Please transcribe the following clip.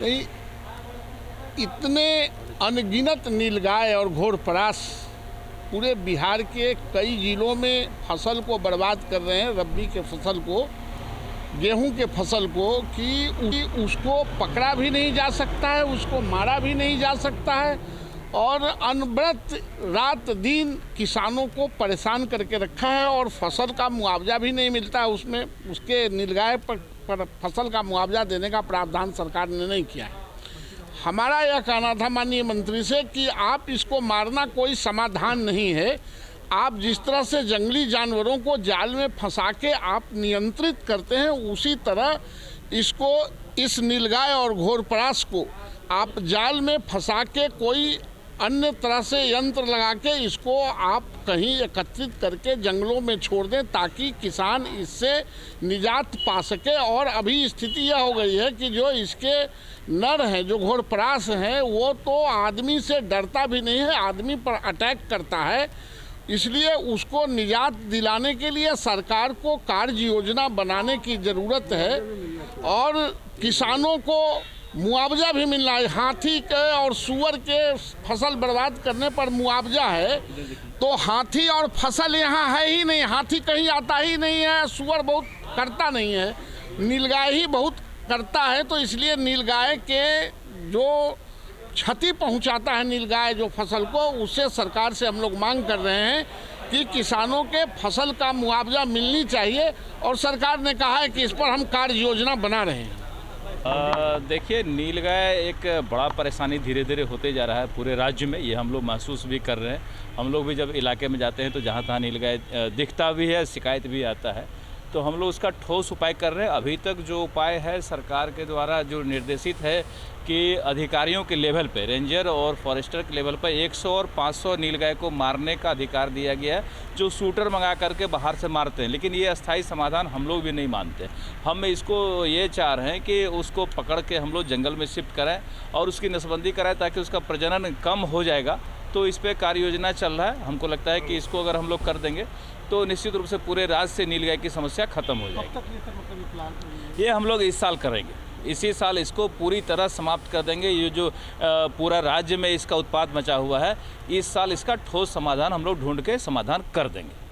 नहीं, इतने अनगिनत नीलगाय और घोड़परास पूरे बिहार के कई जिलों में फसल को बर्बाद कर रहे हैं, रबी के फसल को, गेहूं के फसल को, कि उसको पकड़ा भी नहीं जा सकता है, उसको मारा भी नहीं जा सकता है और अनवरत रात दिन किसानों को परेशान करके रखा है और फसल का मुआवजा भी नहीं मिलता है। उसमें उसके नीलगाय पर फसल का मुआवजा देने का प्रावधान सरकार ने नहीं किया है। हमारा यह कहना था माननीय मंत्री से कि आप इसको मारना कोई समाधान नहीं है। आप जिस तरह से जंगली जानवरों को जाल में फंसा के आप नियंत्रित करते हैं, उसी तरह इसको, इस नीलगाय और घोड़परास को आप जाल में फंसा के कोई अन्य तरह से यंत्र लगा के इसको आप कहीं एकत्रित करके जंगलों में छोड़ दें, ताकि किसान इससे निजात पा सके। और अभी स्थिति यह हो गई है कि जो इसके नर हैं, जो घोड़परास हैं, वो तो आदमी से डरता भी नहीं है, आदमी पर अटैक करता है। इसलिए उसको निजात दिलाने के लिए सरकार को कार्य योजना बनाने की ज़रूरत है और किसानों को मुआवजा भी मिलना है। हाथी के और सूअर के फसल बर्बाद करने पर मुआवजा है, तो हाथी और फसल यहाँ है ही नहीं, हाथी कहीं आता ही नहीं है, सूअर बहुत करता नहीं है, नीलगाय ही बहुत करता है। तो इसलिए नीलगाय के जो क्षति पहुंचाता है, नीलगाय जो फसल को, उससे सरकार से हम लोग मांग कर रहे हैं कि किसानों के फसल का मुआवजा मिलनी चाहिए और सरकार ने कहा है कि इस पर हम कार्य योजना बना रहे हैं। देखिए, नीलगाय एक बड़ा परेशानी धीरे धीरे होते जा रहा है पूरे राज्य में, ये हम लोग महसूस भी कर रहे हैं। हम लोग भी जब इलाके में जाते हैं तो जहाँ तहाँ नीलगाय दिखता भी है, शिकायत भी आता है, तो हम लोग उसका ठोस उपाय कर रहे हैं। अभी तक जो उपाय है सरकार के द्वारा जो निर्देशित है कि अधिकारियों के लेवल पे, रेंजर और फॉरेस्टर के लेवल पर 100 और 500 नीलगाय को मारने का अधिकार दिया गया है, जो शूटर मंगा करके बाहर से मारते हैं। लेकिन ये अस्थायी समाधान हम लोग भी नहीं मानते। हम इसको ये चाह रहे हैं कि उसको पकड़ के हम लोग जंगल में शिफ्ट कराएं और उसकी नसबंदी कराएं, ताकि उसका प्रजनन कम हो जाएगा। तो इस पर कार्य योजना चल रहा है। हमको लगता है कि इसको अगर हम लोग कर देंगे तो निश्चित रूप से पूरे राज्य से नीलगाय की समस्या खत्म हो जाएगी। ये हम लोग इस साल करेंगे, इसी साल इसको पूरी तरह समाप्त कर देंगे। ये जो पूरा राज्य में इसका उत्पात मचा हुआ है, इस साल इसका ठोस समाधान हम लोग ढूंढ के समाधान कर देंगे।